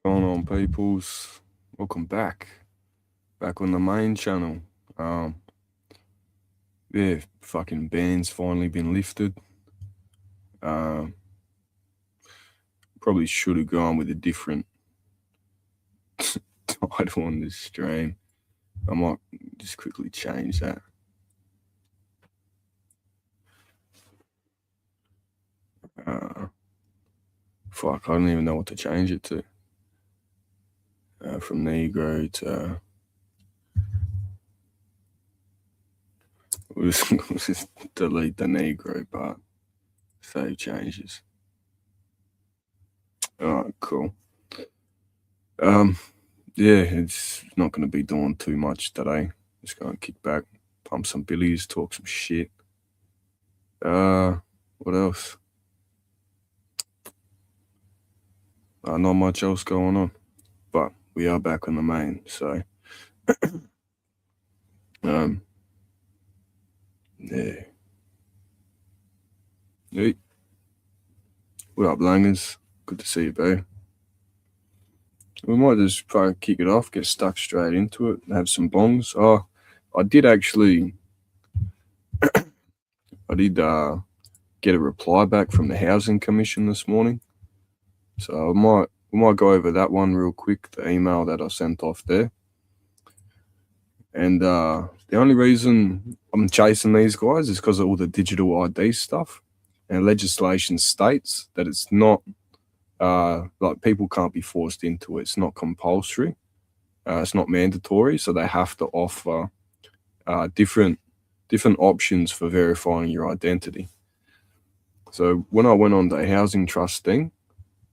Going on, peoples? Welcome back on the main channel. Um, yeah, fucking ban's finally been lifted. Um, Probably should have gone with a different title on this stream. I might just quickly change that. Uh, Fuck, I don't even know what to change it to. From Negro to we'll just delete the Negro part. Save changes. Alright, cool. Yeah, it's not going to be doing too much today. Just going to kick back, pump some billies, talk some shit. What else? Not much else going on, but we are back on the main. So, yeah. Hey, what up, Langers? Good to see you, bro. We might just probably kick it off, get stuck straight into it, have some bongs. Oh, I did actually. I did get a reply back from the Housing Commission this morning, so we might go over that one real quick. The email that I sent off there. And the only reason I'm chasing these guys is because of all the digital ID stuff. And legislation states that it's not, like people can't be forced into it. It's not compulsory. It's not mandatory. So they have to offer different options for verifying your identity. So when I went on the housing trust thing,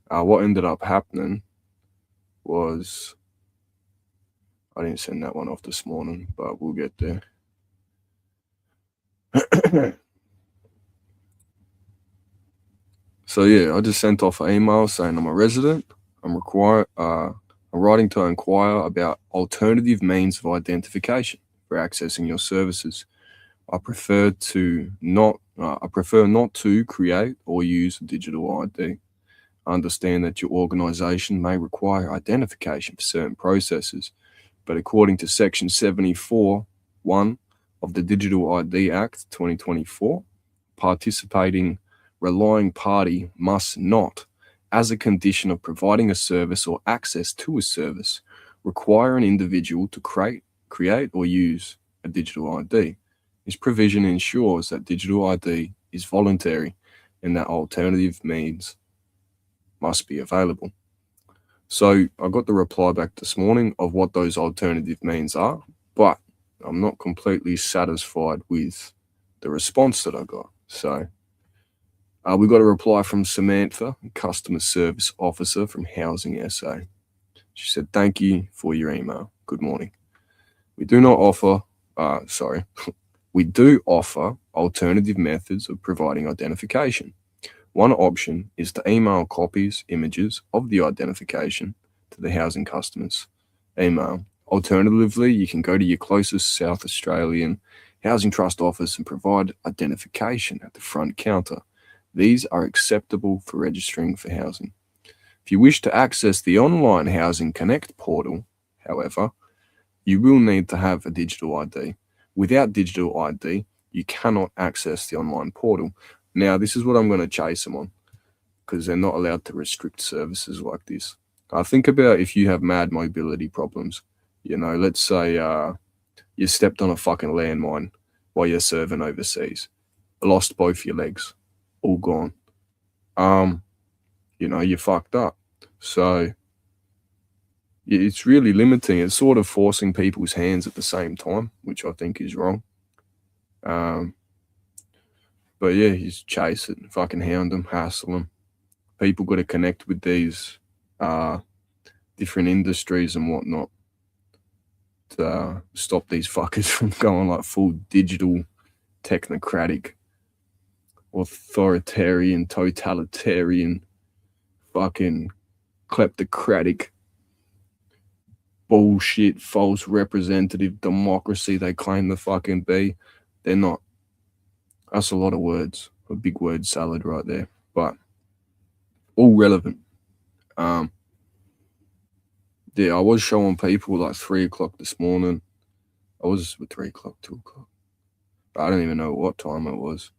what ended up happening was, I didn't send that one off this morning, but we'll get there. So yeah, I just sent off an email saying I'm a resident. I'm writing to inquire about alternative means of identification for accessing your services. I prefer not to create or use a digital ID. I understand that your organization may require identification for certain processes, but according to Section 74(1) of the Digital ID Act 2024, participating relying party must not, as a condition of providing a service or access to a service, require an individual to create or use a digital ID. This provision ensures that digital ID is voluntary and that alternative means must be available. So I got the reply back this morning of what those alternative means are, but I'm not completely satisfied with the response that I got. So we got a reply from Samantha, customer service officer from Housing SA. She said, "Thank you for your email. Good morning. We do offer alternative methods of providing identification. One option is to email copies, images of the identification to the housing customers' email. Alternatively, you can go to your closest South Australian Housing Trust office and provide identification at the front counter. These are acceptable for registering for housing. If you wish to access the online Housing Connect portal, however, you will need to have a digital ID. Without digital ID, you cannot access the online portal." Now, this is what I'm going to chase them on, because they're not allowed to restrict services like this. Think about if you have mad mobility problems. Let's say you stepped on a fucking landmine while you're serving overseas, lost both your legs, all gone. You're fucked up. So it's really limiting. It's sort of forcing people's hands at the same time, which I think is wrong. But yeah, he's chase it, fucking hound them, hassle them. People got to connect with these different industries and whatnot to stop these fuckers from going like full digital, technocratic, authoritarian, totalitarian, fucking kleptocratic bullshit, false representative democracy they claim to fucking be. They're not. That's a lot of words, a big word salad right there, but all relevant. Yeah, I was showing people like 3 o'clock this morning. I was with 3 o'clock, 2 o'clock. I don't even know what time it was.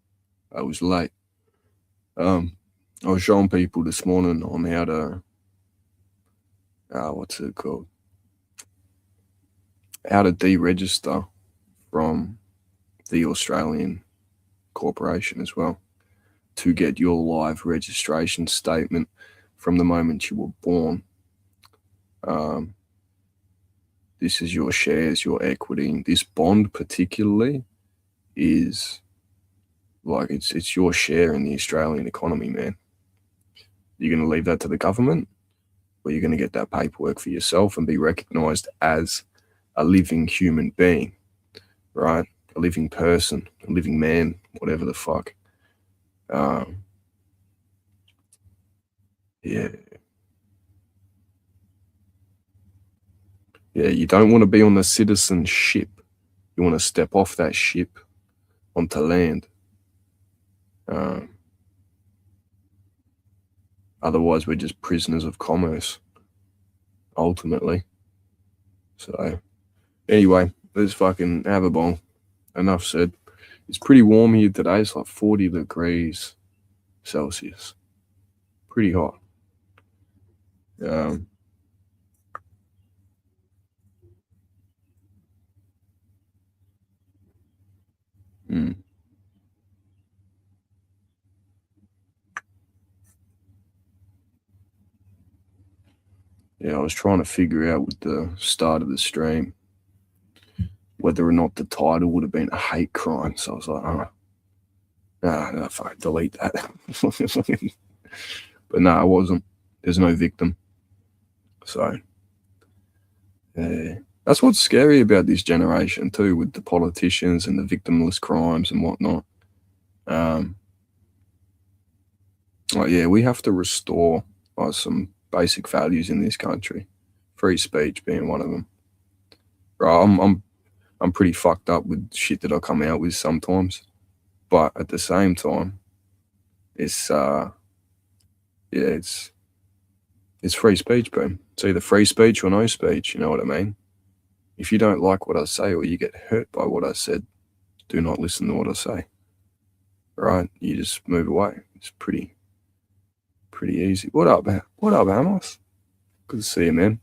I was late. I was showing people this morning on how to, what's it called? How to deregister from the Australian corporation as well to get your live registration statement from the moment you were born. This is your shares, your equity. This bond particularly is like it's your share in the Australian economy, man. You're going to leave that to the government, or you're going to get that paperwork for yourself and be recognised as a living human being, right? A living person, a living man, whatever the fuck. Yeah. Yeah, you don't want to be on the citizen ship. You want to step off that ship onto land. Otherwise, we're just prisoners of commerce, ultimately. So, anyway, let's fucking have a bong. Enough said. It's pretty warm here today. It's like 40 degrees Celsius. Pretty hot. Yeah, I was trying to figure out with the start of the stream whether or not the title would have been a hate crime. So I was like, no, fuck, delete that. But no, it wasn't. There's no victim. So, that's what's scary about this generation too, with the politicians and the victimless crimes and whatnot. We have to restore some basic values in this country. Free speech being one of them. Right, I'm pretty fucked up with shit that I come out with sometimes, but at the same time, it's free speech, bro. It's either free speech or no speech. You know what I mean? If you don't like what I say or you get hurt by what I said, do not listen to what I say. Right? You just move away. It's pretty easy. What up, Amos? Good to see you, man.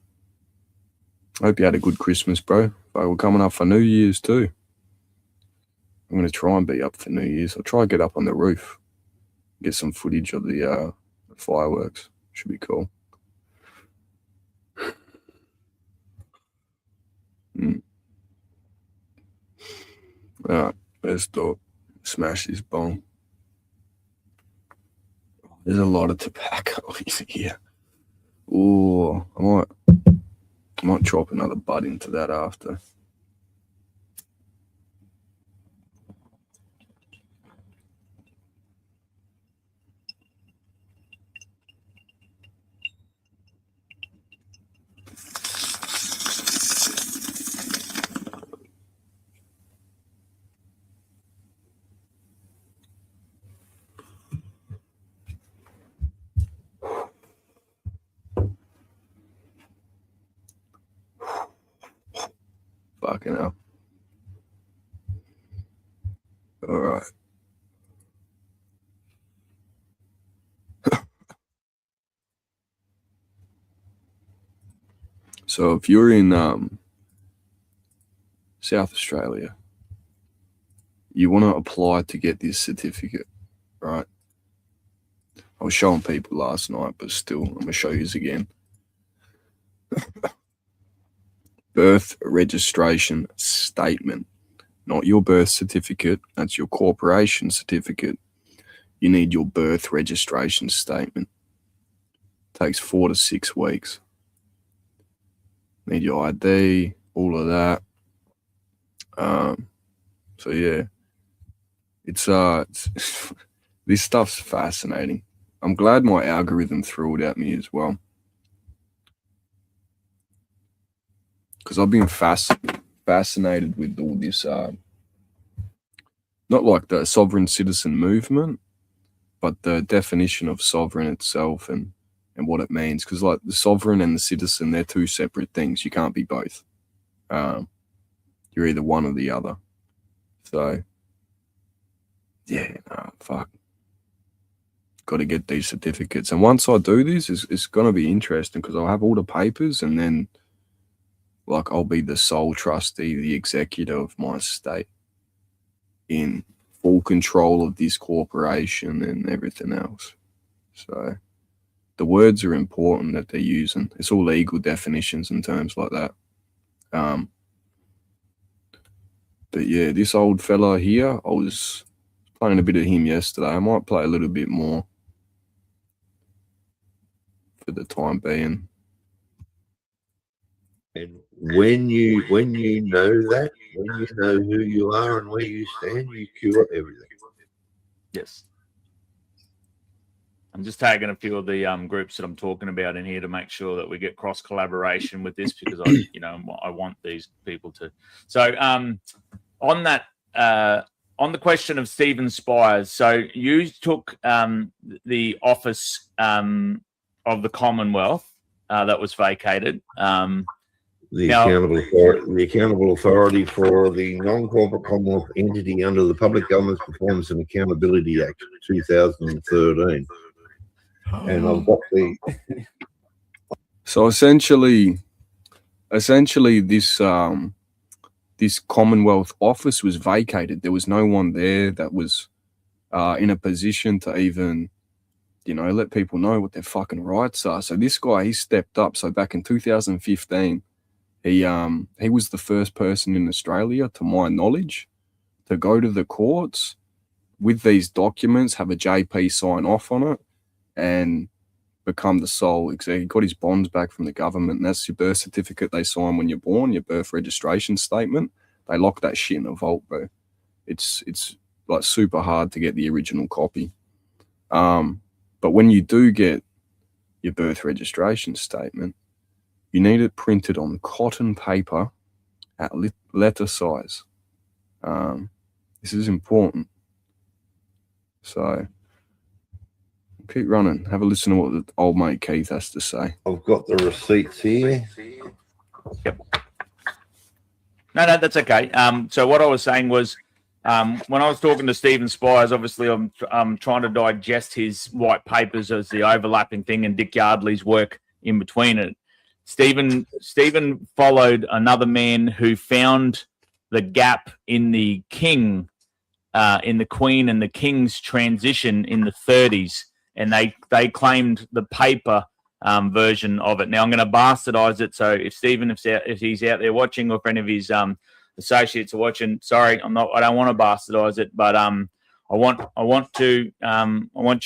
Hope you had a good Christmas, bro. But we're coming up for New Year's too. I'm going to try and be up for New Year's. I'll try and get up on the roof, get some footage of the fireworks. Should be cool. All right, let's do it. Smash this bong. There's a lot of tobacco here. Oh, I might chop another bud into that after. Fucking hell. All right. So if you're in South Australia, you want to apply to get this certificate, right? I was showing people last night, but still, I'm going to show you again. Birth registration statement. Not your birth certificate. That's your corporation certificate. You need your birth registration statement. Takes 4 to 6 weeks. Need your ID, all of that. So yeah, it's this stuff's fascinating. I'm glad my algorithm threw it at me as well, because I've been fascinated with all this. Not like the sovereign citizen movement, but the definition of sovereign itself, and and what it means. Because like the sovereign and the citizen, they're two separate things. You can't be both. You're either one or the other. So yeah, fuck. Got to get these certificates. And once I do this, it's going to be interesting because I'll have all the papers, and then like I'll be the sole trustee, the executor of my estate, in full control of this corporation and everything else. So the words are important that they're using. It's all legal definitions and terms like that. But yeah, this old fella here, I was playing a bit of him yesterday. I might play a little bit more for the time being. And when you know that, when you know who you are and where you stand, you cure everything. Yes. I'm just tagging a few of the groups that I'm talking about in here to make sure that we get cross collaboration with this, because I want these people to. So on that, on the question of Stephen Spires, so you took the office of the Commonwealth that was vacated. The accountable authority for the non-corporate Commonwealth entity under the Public Government's Performance and Accountability Act 2013. And I've got the. So essentially, this this Commonwealth office was vacated. There was no one there that was in a position to even, let people know what their fucking rights are. So this guy, he stepped up. So back in 2015, he was the first person in Australia, to my knowledge, to go to the courts with these documents, have a JP sign off on it, and become the sole executive. He got his bonds back from the government, and that's your birth certificate they sign when you're born, your birth registration statement. They lock that shit in a vault, bro. It's like super hard to get the original copy. But when you do get your birth registration statement, you need it printed on cotton paper at letter size. This is important. So keep running. Have a listen to what the old mate Keith has to say. I've got the receipts here. Yep. No, that's okay. So what I was saying was, when I was talking to Stephen Spires, obviously I'm trying to digest his white papers as the overlapping thing and Dick Yardley's work in between it. Stephen followed another man who found the gap in the king, in the Queen and the King's transition in the 30s. And they claimed the paper version of it. Now I'm going to bastardize it. So if Stephen, if he's out there watching, or if any of his associates are watching, sorry, I don't want to bastardize it, but I want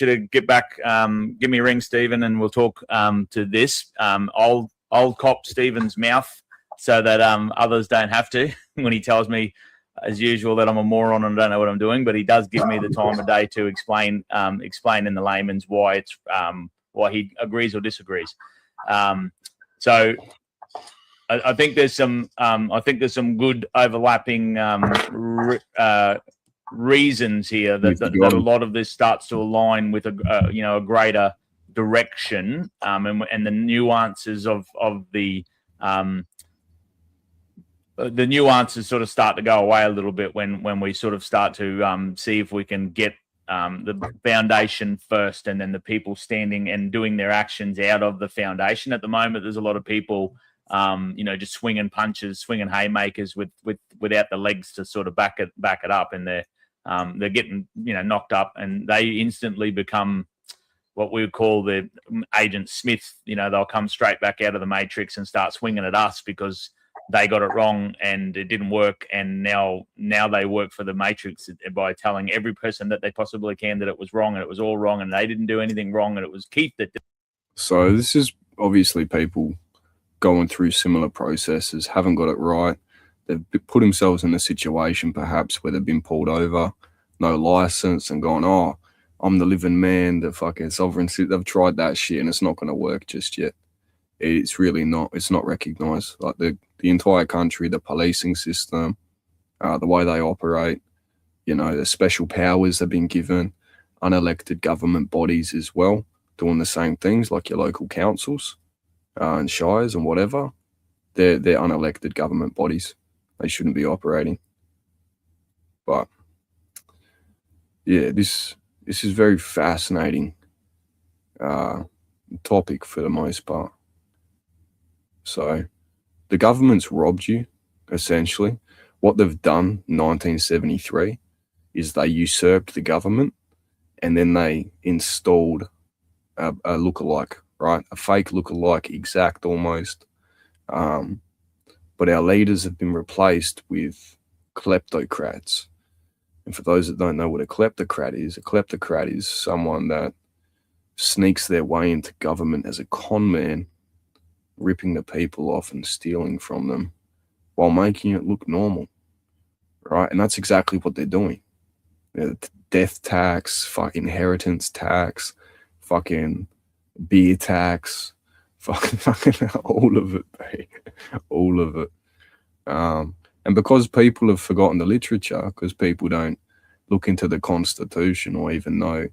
you to get back, give me a ring, Stephen, and we'll talk to this. I'll cop Stephen's mouth so that others don't have to when he tells me, as usual, that I'm a moron and don't know what I'm doing, but he does give me the time of day to explain in the layman's why it's why he agrees or disagrees. So I think there's some good overlapping reasons here that a lot of this starts to align with a greater direction, and the nuances of the nuances sort of start to go away a little bit when we sort of start to see if we can get the foundation first, and then the people standing and doing their actions out of the foundation. At the moment, there's a lot of people, just swinging punches, swinging haymakers without the legs to sort of back it up, and they're getting knocked up, and they instantly become what we would call the Agent Smith. They'll come straight back out of the Matrix and start swinging at us because they got it wrong and it didn't work, and now they work for the Matrix by telling every person that they possibly can that it was wrong, and it was all wrong, and they didn't do anything wrong, and it was Keith that did. So this is obviously people going through similar processes, haven't got it right. They've put themselves in a situation perhaps where they've been pulled over, no license, and gone, oh, I'm the living man, the fucking sovereignty. They've tried that shit and it's not going to work just yet. It's really not. It's not recognised. Like the entire country, the policing system, the way they operate, the special powers they've been given, unelected government bodies as well. doing the same things like your local councils and shires and whatever, they're unelected government bodies. They shouldn't be operating. But yeah, this is very fascinating topic for the most part. So the government's robbed you, essentially. What they've done in 1973 is they usurped the government and then they installed a lookalike, right? A fake lookalike, exact almost. But our leaders have been replaced with kleptocrats. And for those that don't know what a kleptocrat is someone that sneaks their way into government as a con man, ripping the people off and stealing from them while making it look normal, right? And that's exactly what they're doing. Death tax, fucking inheritance tax, fucking beer tax, fucking all of it, babe. All of it. And because people have forgotten the literature, because people don't look into the Constitution or even know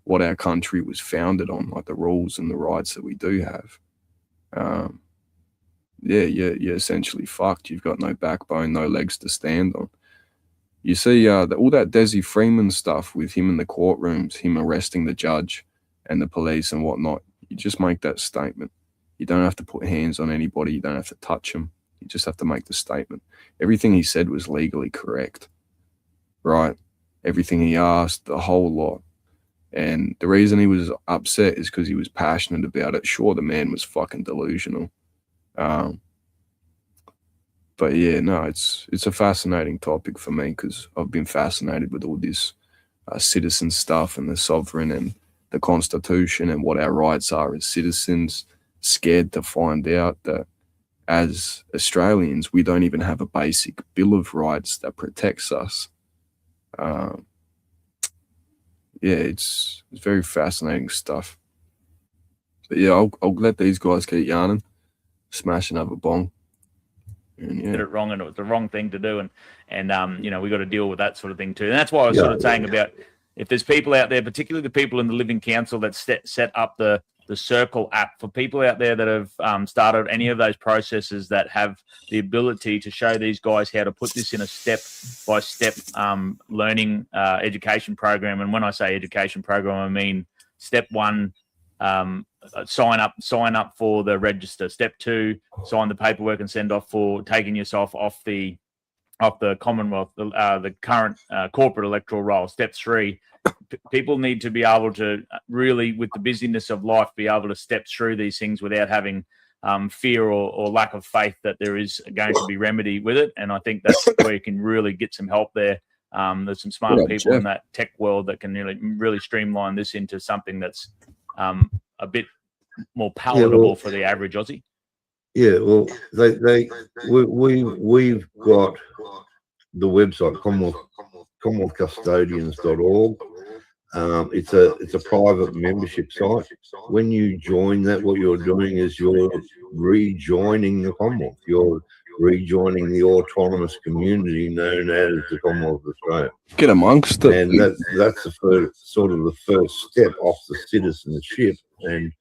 what our country was founded on, like the rules and the rights that we do have, you're essentially fucked. You've got no backbone, no legs to stand on. You see all that Desi Freeman stuff with him in the courtrooms, him arresting the judge and the police and whatnot. You just make that statement. You don't have to put hands on anybody. You don't have to touch them. You just have to make the statement. Everything he said was legally correct, right? Everything he asked, the whole lot. And the reason he was upset is because he was passionate about it. Sure, the man was fucking delusional. But yeah, no, it's a fascinating topic for me because I've been fascinated with all this citizen stuff and the sovereign and the Constitution and what our rights are as citizens. Scared to find out that as Australians, we don't even have a basic Bill of Rights that protects us. It's very fascinating stuff. But yeah, I'll let these guys keep yarning, smash another bong. And yeah. Did it wrong, and it was the wrong thing to do, and we got to deal with that sort of thing too. And that's why I was sort of saying about if there's people out there, particularly the people in the Living Council that set up the Circle app, for people out there that have started any of those processes that have the ability to show these guys how to put this in a step-by-step learning education program. And when I say education program, I mean step one, sign up for the register. Step two, sign the paperwork and send off for taking yourself off the Commonwealth, the current corporate electoral roll. Step three, people need to be able to really, with the busyness of life, be able to step through these things without having fear or lack of faith that there is going to be remedy with it. And I think that's where you can really get some help there. There's some smart people in that tech world that can really streamline this into something that's a bit more palatable for the average Aussie. Yeah, well, we've got the website commonwealthcustodians.org. It's a private membership site. When you join that, what you're doing is you're rejoining the Commonwealth. You're rejoining the autonomous community known as the Commonwealth of Australia. Get amongst it. And that's the first step off the citizenship and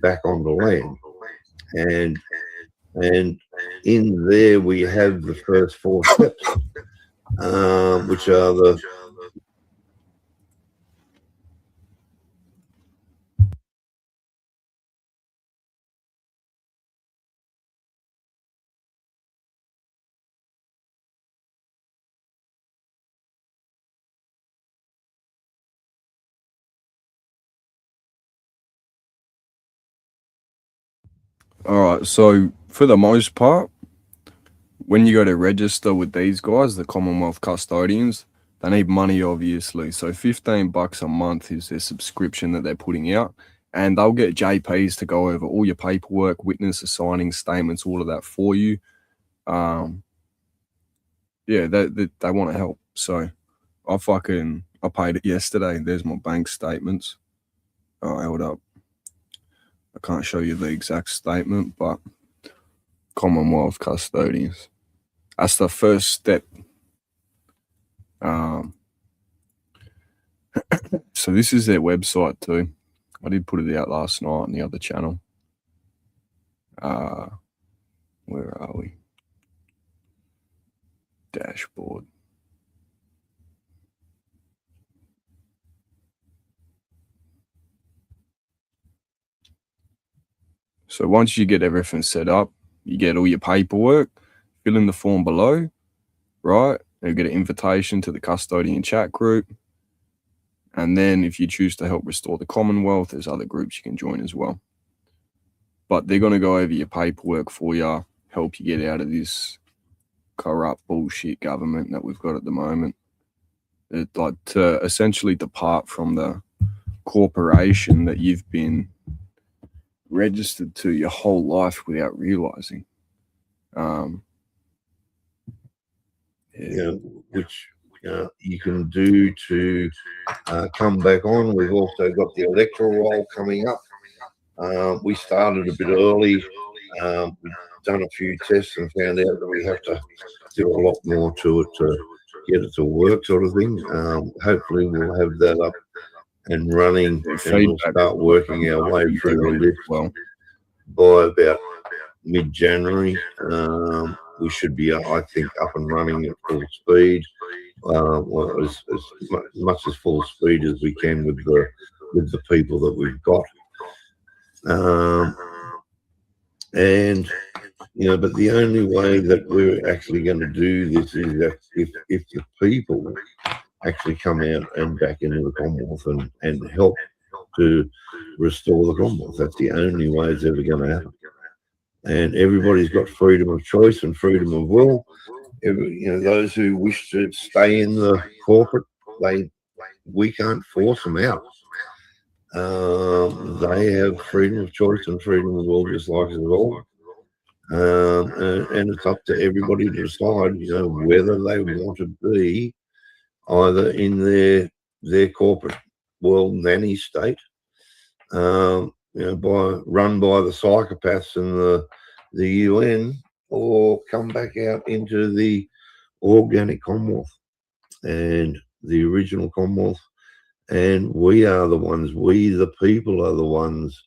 back on the land. And in there we have the first 4 steps, which are the All right, so for the most part, when you go to register with these guys, the Commonwealth custodians, they need money, obviously. So $15 a month is their subscription that they're putting out, and they'll get JPs to go over all your paperwork, witness assigning statements, all of that for you. They want to help. So I paid it yesterday. There's my bank statements. Oh, hold up. I can't show you the exact statement, but Commonwealth custodians. That's the first step. So this is their website too. I did put it out last night on the other channel. Where are we? Dashboard. So once you get everything set up, you get all your paperwork, fill in the form below, right? You get an invitation to the custodian chat group. And then if you choose to help restore the Commonwealth, there's other groups you can join as well. But they're going to go over your paperwork for you, help you get out of this corrupt bullshit government that we've got at the moment. It, like, to essentially depart from the corporation that you've been registered to your whole life without realizing. Which you can do to come back on. We've also got the electoral roll coming up. We started a bit early. We've done a few tests and found out that we have to do a lot more to it to get it to work, sort of thing. Hopefully we'll have that up and running, and we'll start working our way through the list by about mid-January. We should be, I think, up and running at full speed, as much as full speed as we can with the people that we've got. And but the only way that we're actually going to do this is that if the people actually come out and back into the Commonwealth and help to restore the Commonwealth. That's the only way it's ever going to happen. And everybody's got freedom of choice and freedom of will. Those who wish to stay in the corporate, we can't force them out. They have freedom of choice and freedom of will, just like us all. And it's up to everybody to decide, whether they want to be either in their corporate world nanny state, run by the psychopaths and the UN, or come back out into the organic Commonwealth and the original Commonwealth. And we are the ones, we the people are the ones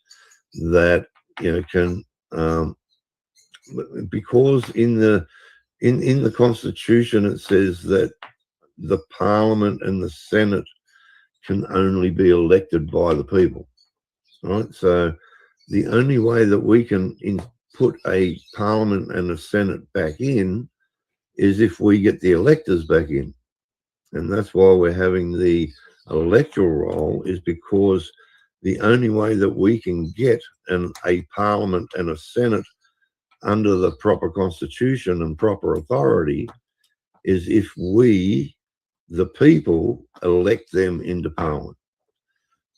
that can, because in the Constitution it says that the Parliament and the Senate can only be elected by the people, right? So the only way that we can put a Parliament and a Senate back in is if we get the electors back in. And that's why we're having the electoral roll, is because the only way that we can get a Parliament and a Senate under the proper Constitution and proper authority is if we, the people, elect them into Parliament.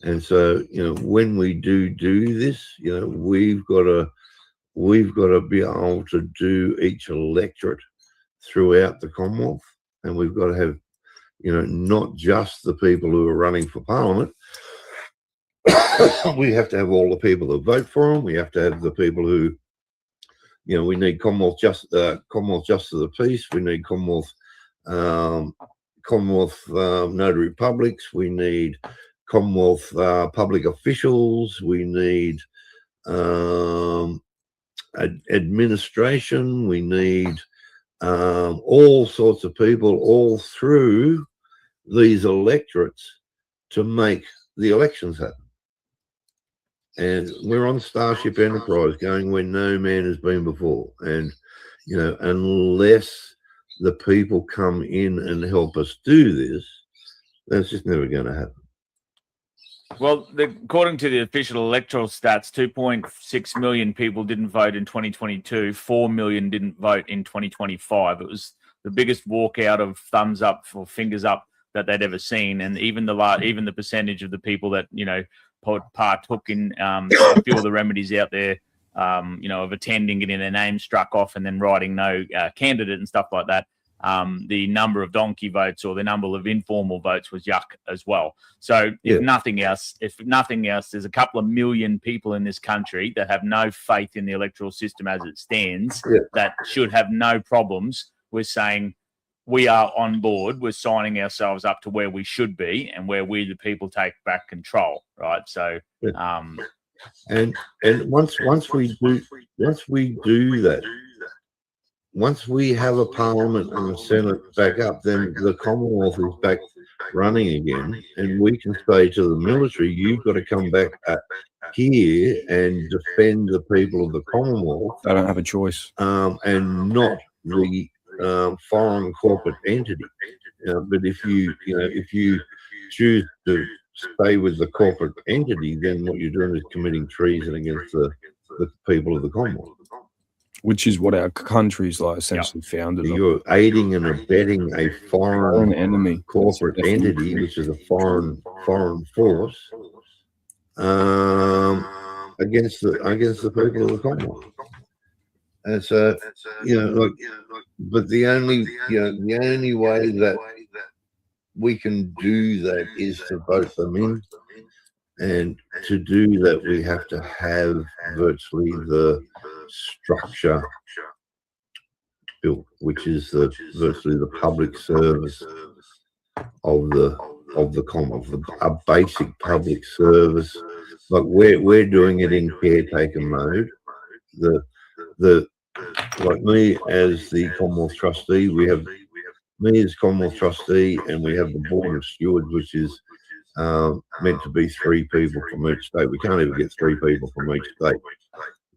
And so, when we do this, we've got to be able to do each electorate throughout the Commonwealth, and we've got to have, not just the people who are running for Parliament. We have to have all the people that vote for them. We have to have the people who, we need Commonwealth Justice of the Peace. We need Commonwealth Notary Publics. We need Commonwealth public officials. We need administration. We need all sorts of people all through these electorates to make the elections happen. And we're on Starship Enterprise, going where no man has been before. And, unless the people come in and help us do this, that's just never going to happen. Well, according to the official electoral stats, 2.6 million people didn't vote in 2022. 4 million didn't vote in 2025. It was the biggest walkout of thumbs up or fingers up that they'd ever seen. And even the percentage of the people that partook in a few of the remedies out there, of attending, getting their name struck off, and then writing no candidate and stuff like that. The number of donkey votes or the number of informal votes was yuck as well. So if nothing else, there's a couple of million people in this country that have no faith in the electoral system as it stands, that should have no problems with saying, we are on board with signing ourselves up to where we should be and where we, the people, take back control, right? So, and once we do that, once we have a parliament and a senate back up, then the Commonwealth is back running again, and we can say to the military, you've got to come back here and defend the people of the Commonwealth. They don't have a choice. And not the foreign corporate entity. But if you choose to stay with the corporate entity, then what you're doing is committing treason against the people of the Commonwealth. Which is what our country's like essentially founded on. You're aiding and abetting a foreign enemy corporate entity, which is a foreign force, against the people of the Commonwealth. And so, but the only way that we can do that is to vote them in. And to do that, we have to have virtually the structure built, which is virtually the public service of the Commonwealth, a basic public service. Like we're doing it in caretaker mode. Like me as the Commonwealth trustee, we have me as Commonwealth trustee, and we have the board of stewards, which is meant to be 3 people from each state. We can't even get 3 people from each state.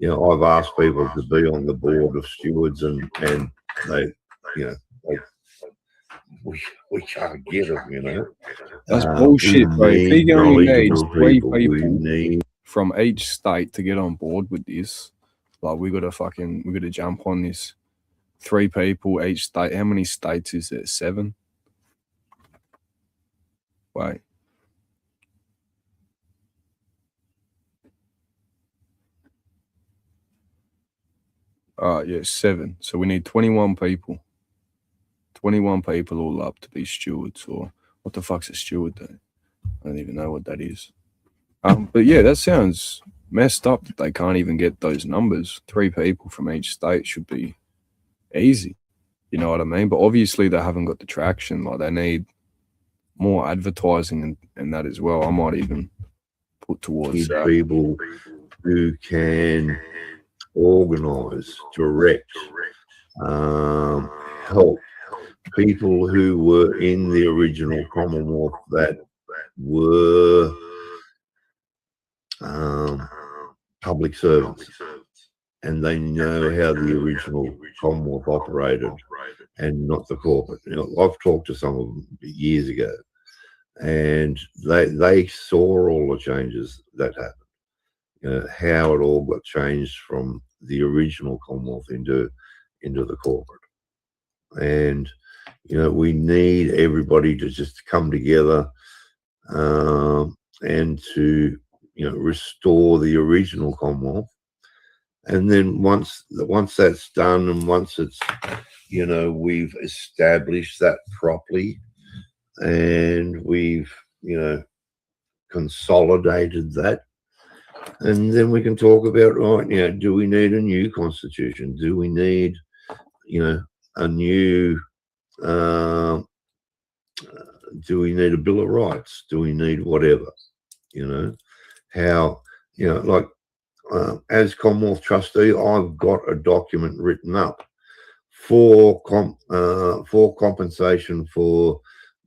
I've asked people to be on the board of stewards, and they, we can't get them. That's bullshit, bro. If you only need 3 people from each state to get on board with this, like we gotta jump on this. 3 people each state. How many states is there? 7? Wait. Yeah, 7. So we need 21 people. 21 people all up to be stewards, or what the fuck's a steward though? I don't even know what that is. But yeah, that sounds messed up that they can't even get those numbers. 3 people from each state should be easy. You know what I mean? But obviously they haven't got the traction. Like they need more advertising and that as well. I might even put towards that. People who can organise, direct, help people who were in the original Commonwealth that were public servants, and they know how the original Commonwealth operated and not the corporate. I've talked to some of them years ago, and they saw all the changes that happened, how it all got changed from the original Commonwealth into the corporate. And we need everybody to just come together and to restore the original Commonwealth. And then once that's done, and once it's we've established that properly, and we've consolidated that, and then we can talk about, right, do we need a new constitution? Do we need a new do we need a Bill of Rights? Do we need whatever? How as Commonwealth trustee, I've got a document written up for compensation for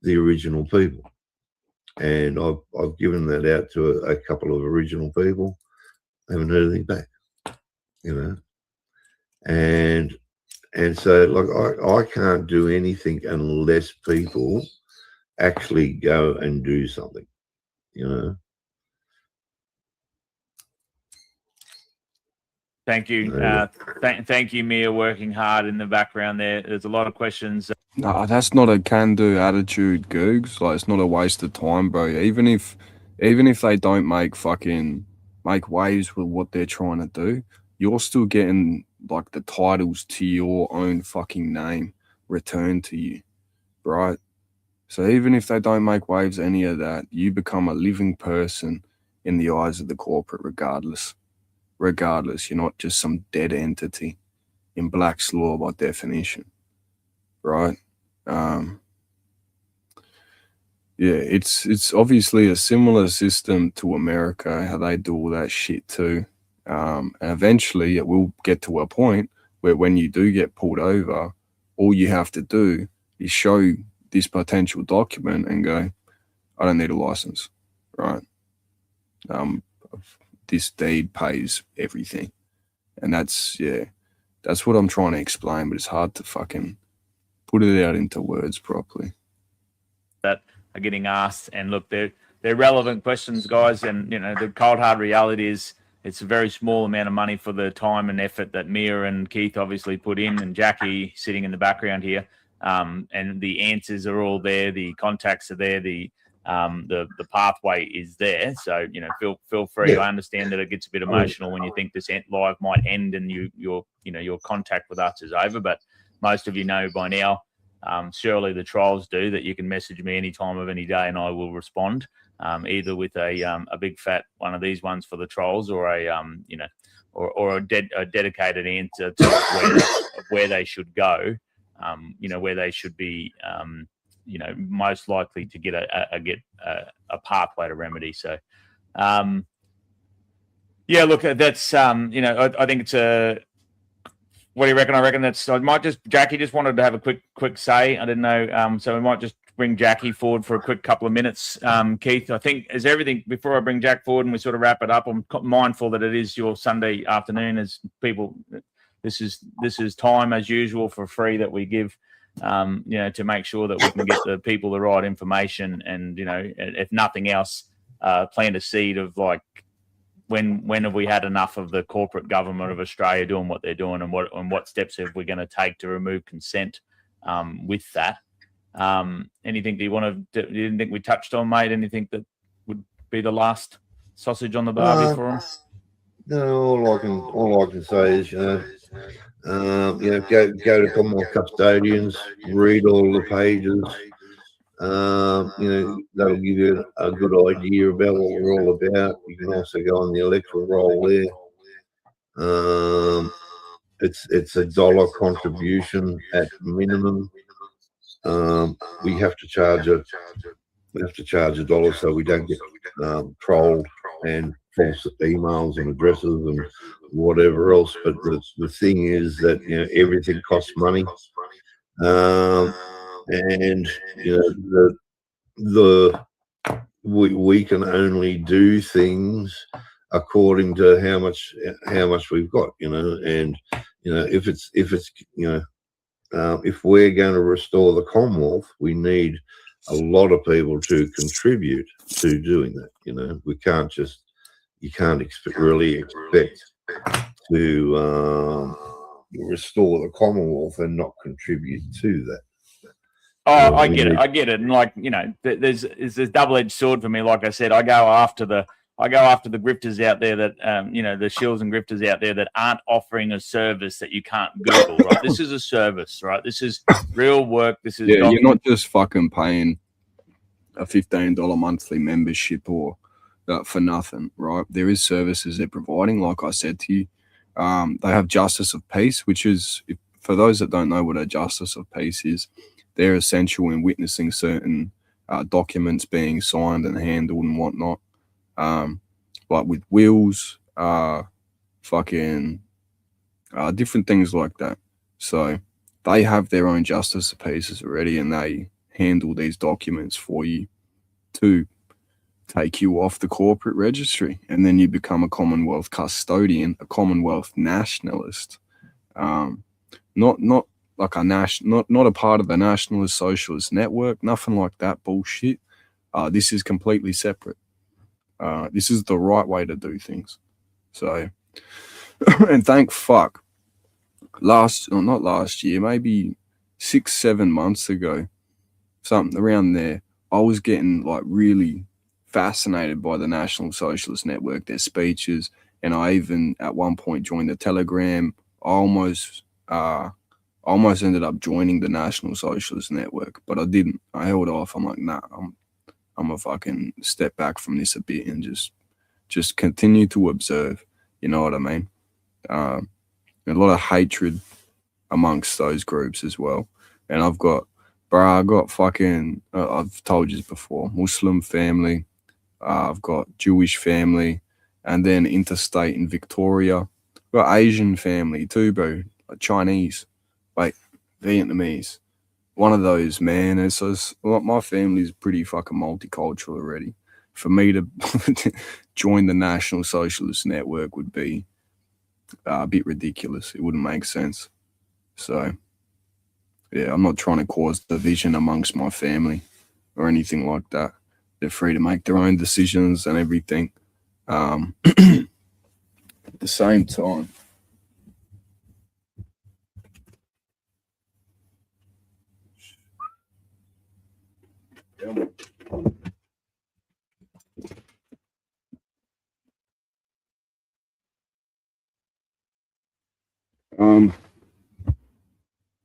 the original people, and I've given that out to a couple of original people. I haven't heard anything back, and so I can't do anything unless people actually go and do something, Thank you. Thank you, Mia, working hard in the background there. There's a lot of questions. No, that's not a can-do attitude, Googs. Like, it's not a waste of time, bro. Even if they don't make waves with what they're trying to do, you're still getting like the titles to your own fucking name returned to you, right? So even if they don't make waves, any of that, you become a living person in the eyes of the corporate regardless. You're not just some dead entity in Black's law by definition, right? Yeah, it's obviously a similar system to America, how they do all that shit too. And eventually it will get to a point where when you do get pulled over, all you have to do is show this potential document and go, I don't need a license, right? This deed pays everything. And that's what I'm trying to explain, but it's hard to fucking put it out into words properly. That are getting asked, and look, they're relevant questions, guys. And you know, the cold hard reality is it's a very small amount of money for the time and effort that Mia and Keith obviously put in, and Jackie sitting in the background here. And the answers are all there, the contacts are there, the pathway is there. So you know, feel free. Yeah. I understand that it gets a bit emotional when you think this live might end and your contact with us is over, but most of you know by now. Surely the trolls do that. You can message me any time of any day and I will respond, either with a big fat one of these ones for the trolls, or a dedicated answer to where they should go, where they should be, most likely to get a pathway to remedy. So, yeah, look, that's I think it's a. What do you reckon? I reckon Jackie just wanted to have a quick say. I didn't know. So we might just bring Jackie forward for a quick couple of minutes. Keith, I think is everything before I bring Jack forward and we sort of wrap it up. I'm mindful that it is your Sunday afternoon as people. This is time as usual for free that we give, to make sure that we can get the people the right information and, if nothing else, plant a seed of like, when have we had enough of the corporate government of Australia doing what they're doing, and what steps are we going to take to remove consent with that? Anything you didn't think we touched on, mate? Anything that would be the last sausage on the barbie for them? No, all I can say is, go to Commonwealth Custodians, read all the pages. That'll give you a good idea about what we're all about. You can also go on the electoral roll there. It's $1 contribution at minimum. We have to charge $1 so we don't get trolled and false emails and addresses and whatever else. But the thing is that everything costs money. And we can only do things according to how much we've got, and if we're going to restore the Commonwealth, we need a lot of people to contribute to doing that. You can't really expect to restore the Commonwealth and not contribute to that. Oh, I get it. And like, there's this double-edged sword for me. Like I said, I go after the grifters out there that, the shills and grifters out there that aren't offering a service that you can't Google, right? This is a service, right? This is real work. This is you're not just fucking paying a $15 monthly membership or for nothing, right? There is services they're providing, like I said to you. They have Justice of Peace, which is, for those that don't know what a Justice of Peace is, they're essential in witnessing certain documents being signed and handled and whatnot. Like with wills, different things like that. So they have their own Justice of Peace already, and they handle these documents for you to take you off the corporate registry, and then you become a Commonwealth custodian, a Commonwealth nationalist. Not like not a part of the Nationalist Socialist Network, nothing like that bullshit. This is completely separate. This is the right way to do things. So, and thank fuck, not last year, maybe 6-7 months ago, something around there, I was getting like really fascinated by the National Socialist Network, their speeches, and I even at one point joined the Telegram. I almost ended up joining the National Socialist Network, but I didn't. I held off. I'm like, nah, I'm gonna fucking step back from this a bit and just continue to observe. You know what I mean? A lot of hatred amongst those groups as well. And I've got Bro, I got fucking, I've told you this before, Muslim family, I've got Jewish family, and then interstate in Victoria. I've got Asian family too, bro, like Chinese, like Vietnamese. One of those, man. My family's pretty fucking multicultural already. For me to join the National Socialist Network would be a bit ridiculous. It wouldn't make sense. So, yeah, I'm not trying to cause division amongst my family or anything like that. They're free to make their own decisions and everything. At the same time,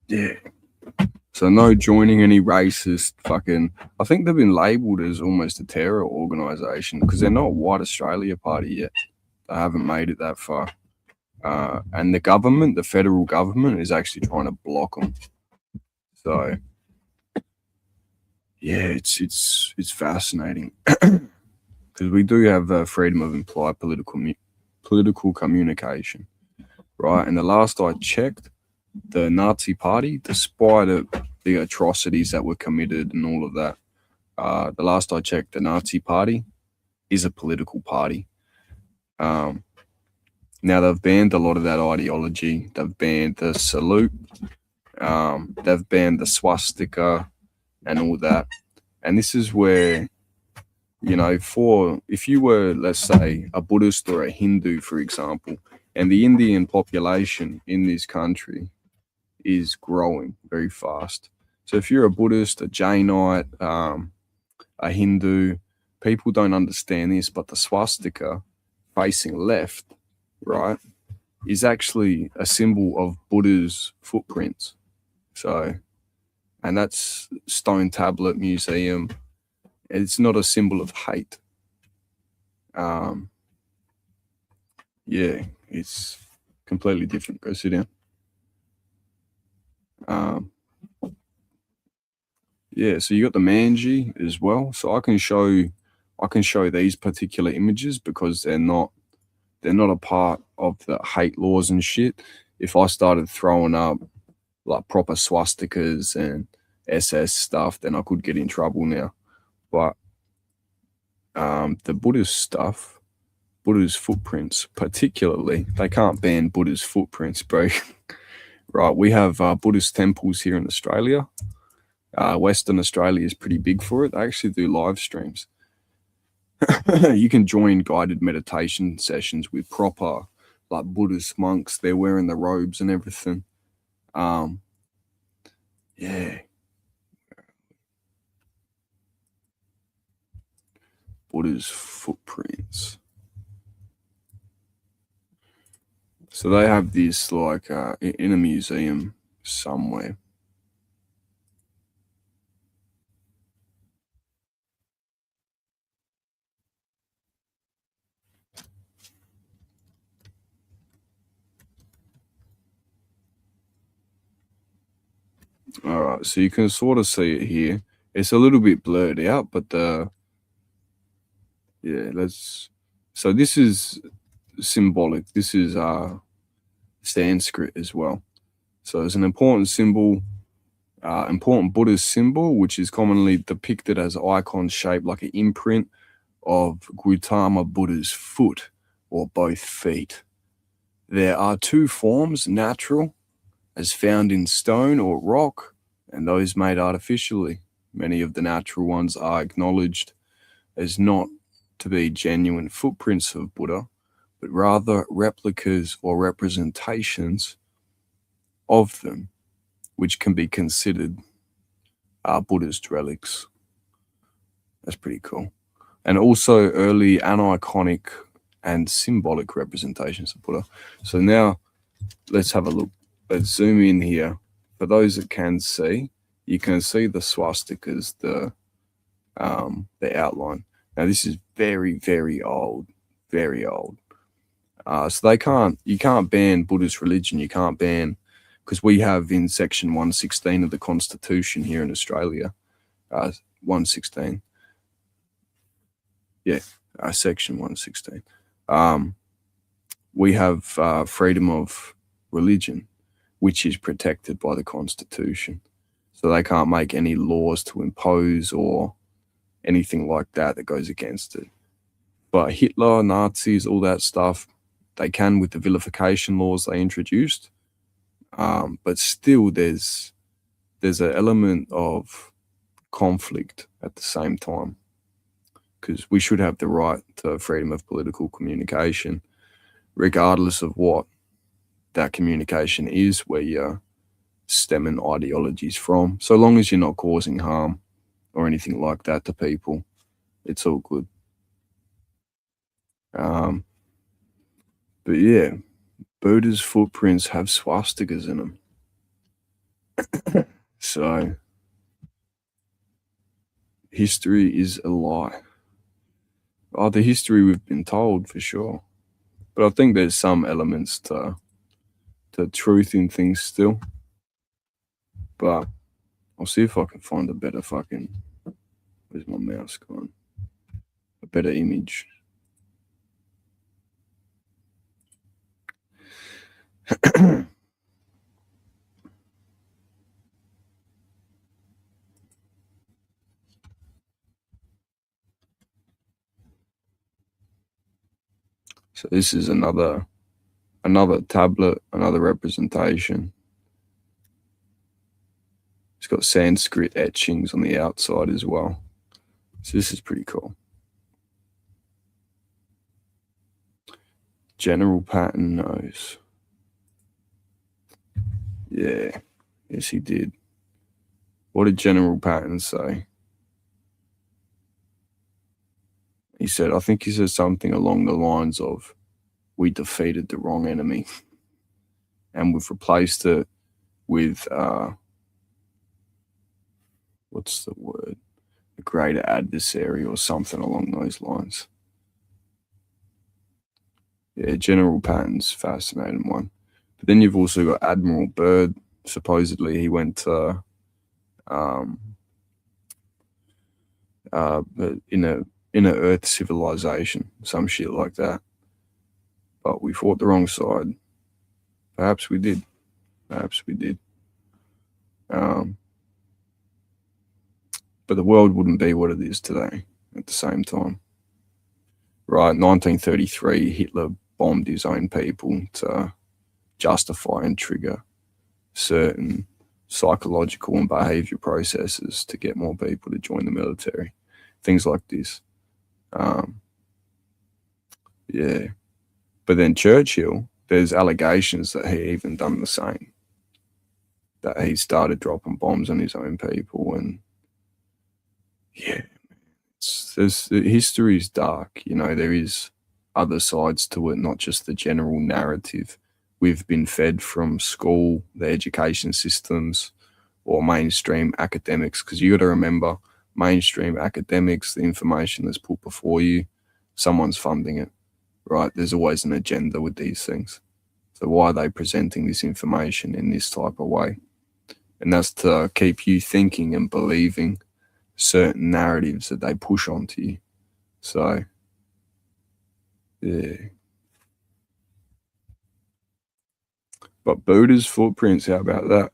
yeah. So no joining any racist fucking. I think they've been labelled as almost a terror organisation because they're not a White Australia Party yet. They haven't made it that far. And the government, the federal government, is actually trying to block them. So yeah, it's fascinating because we do have freedom of implied political communication, right? And the last I checked, the Nazi Party, despite the atrocities that were committed and all of that, the last I checked, the Nazi Party is a political party. Now they've banned a lot of that ideology. They've banned the salute. They've banned the swastika and all that. And this is where, if you were, let's say, a Buddhist or a Hindu, for example, and the Indian population in this country is growing very fast. So if you're a Buddhist, a Jainite, a Hindu, people don't understand this, but the swastika facing left, right, is actually a symbol of Buddha's footprints. So, and that's Stone Tablet Museum. It's not a symbol of hate. Yeah, it's completely different. Go sit down. Yeah, so you got the manji as well. So I can show these particular images because they're not a part of the hate laws and shit. If I started throwing up like proper swastikas and SS stuff, then I could get in trouble now. But the Buddhist stuff, Buddha's footprints, particularly, they can't ban Buddha's footprints, bro. Right, we have Buddhist temples here in Australia. Western Australia is pretty big for it. They actually do live streams. You can join guided meditation sessions with proper like Buddhist monks. They're wearing the robes and everything. Yeah. Buddha's footprints. So they have this like in a museum somewhere. All right, so you can sort of see it here. It's a little bit blurred out, but so this is symbolic. This is Sanskrit as well. So it's an important symbol, important Buddhist symbol, which is commonly depicted as an icon shaped like an imprint of Gautama Buddha's foot or both feet. There are two forms, natural, as found in stone or rock, and those made artificially. Many of the natural ones are acknowledged as not to be genuine footprints of Buddha, but rather replicas or representations of them, which can be considered Buddhist relics. That's pretty cool. And also early aniconic and symbolic representations of Buddha. So now let's have a look. Let's zoom in here. For those that can see, you can see the swastikas, the outline. Now this is very, very old, very old. So you can't ban Buddhist religion. You can't ban because we have in section 116 of the Constitution here in Australia, 116, section 116, we have freedom of religion, which is protected by the Constitution. So they can't make any laws to impose or anything like that that goes against it. But Hitler, Nazis, all that stuff, they can with the vilification laws they introduced. But still, there's an element of conflict at the same time, because we should have the right to freedom of political communication, regardless of what that communication is, where you're stemming ideologies from. So long as you're not causing harm or anything like that to people, it's all good. But yeah, Buddha's footprints have swastikas in them. So history is a lie. Oh, the history we've been told for sure. But I think there's some elements to truth in things still. But I'll see if I can find a better fucking, where's my mouse gone? A better image. So this is another tablet, another representation. It's got Sanskrit etchings on the outside as well. So this is pretty cool. General Patton knows. Yeah, yes he did. What did General Patton say? He said, I think he said something along the lines of, we defeated the wrong enemy. And we've replaced it with, what's the word? A greater adversary or something along those lines. Yeah, General Patton's fascinating one. But then you've also got Admiral Byrd. Supposedly he went to, in a Earth civilization, some shit like that. But we fought the wrong side. Perhaps we did. Perhaps we did. But the world wouldn't be what it is today at the same time. Right, 1933, Hitler bombed his own people to justify and trigger certain psychological and behavior processes to get more people to join the military. Things like this. Yeah. But then Churchill, there's allegations that he even done the same. That he started dropping bombs on his own people. And yeah, history is dark. You know, there is other sides to it, not just the general narrative we've been fed from school, the education systems, or mainstream academics. Because you got to remember, mainstream academics, the information that's put before you, someone's funding it, right? There's always an agenda with these things. So why are they presenting this information in this type of way? And that's to keep you thinking and believing certain narratives that they push onto you. So, yeah. But Buddha's footprints, how about that?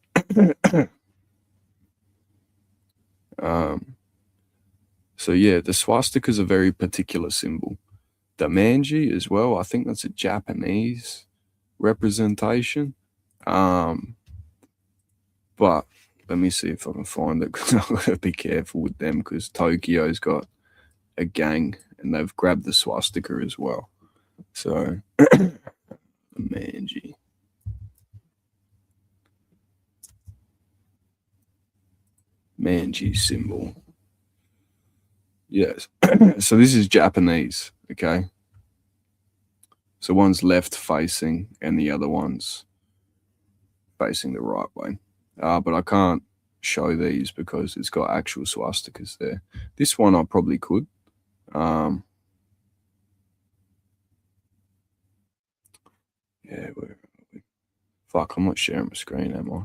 So yeah, the swastika is a very particular symbol. The manji as well, I think that's a Japanese representation. But let me see if I can find it, because I've got to be careful with them, because Tokyo's got a gang and they've grabbed the swastika as well. So, the manji. Manji symbol. Yes. So this is Japanese, okay? So one's left facing and the other one's facing the right way. But I can't show these because it's got actual swastikas there. This one I probably could. Yeah, where are we? Fuck, I'm not sharing my screen, am I?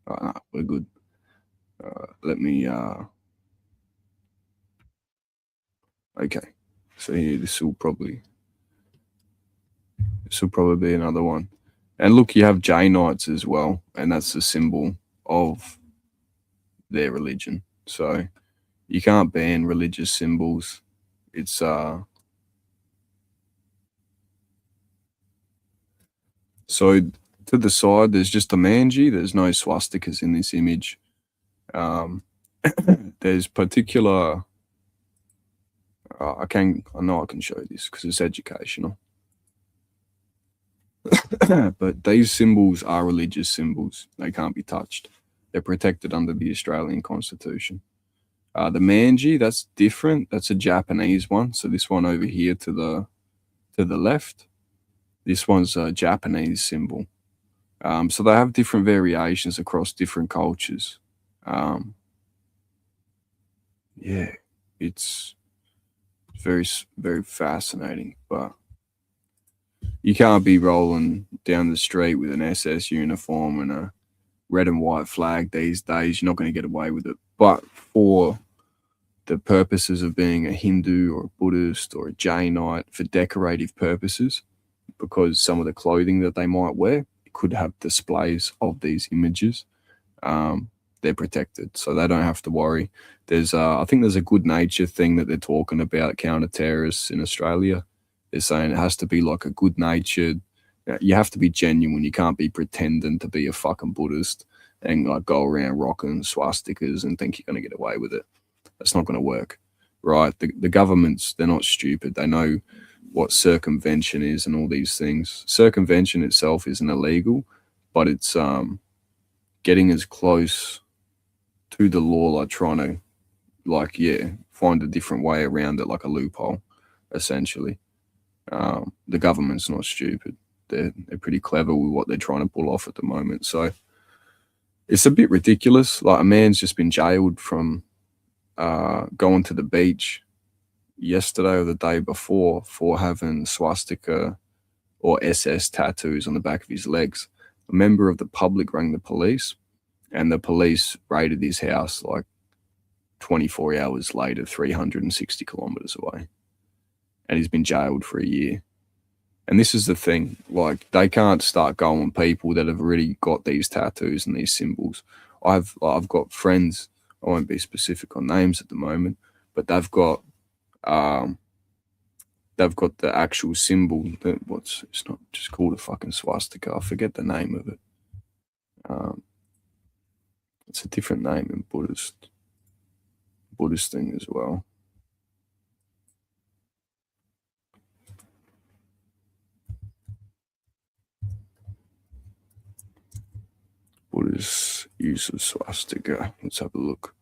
Nah, we're good. Let me. Okay. So here, this will probably be another one. And look, you have Jainites as well, and that's the symbol of their religion. So you can't ban religious symbols. It's so to the side, there's just a manji. There's no swastikas in this image. There's particular. I know I can show this because it's educational. But these symbols are religious symbols. They can't be touched. They're protected under the Australian Constitution. The manji, that's different. That's a Japanese one. So this one over here to the left, this one's a Japanese symbol. So they have different variations across different cultures. Yeah, it's very, very fascinating. But you can't be rolling down the street with an SS uniform and a red and white flag these days. You're not going to get away with it. But for the purposes of being a Hindu or a Buddhist or a Jainite, for decorative purposes, because some of the clothing that they might wear could have displays of these images, they're protected. So they don't have to worry. There's, I think there's a good nature thing that they're talking about, counter-terrorists in Australia. They're saying it has to be like a good-natured, you have to be genuine. You can't be pretending to be a fucking Buddhist and like go around rocking swastikas and think you're going to get away with it. That's not going to work, right? The governments, they're not stupid. They know what circumvention is and all these things. Circumvention itself isn't illegal, but it's getting as close to the law, like trying to, find a different way around it, like a loophole, essentially. The government's not stupid. They're pretty clever with what they're trying to pull off at the moment. So it's a bit ridiculous. Like a man's just been jailed from going to the beach yesterday or the day before for having swastika or SS tattoos on the back of his legs. A member of the public rang the police, and the police raided his house like 24 hours later, 360 kilometers away. And he's been jailed for a year. And this is the thing, like they can't start going people that have already got these tattoos and these symbols. I've got friends, I won't be specific on names at the moment, but they've got the actual symbol that it's not just called a fucking swastika. I forget the name of it. It's a different name in Buddhist thing as well. Buddhist use of swastika. Let's have a look.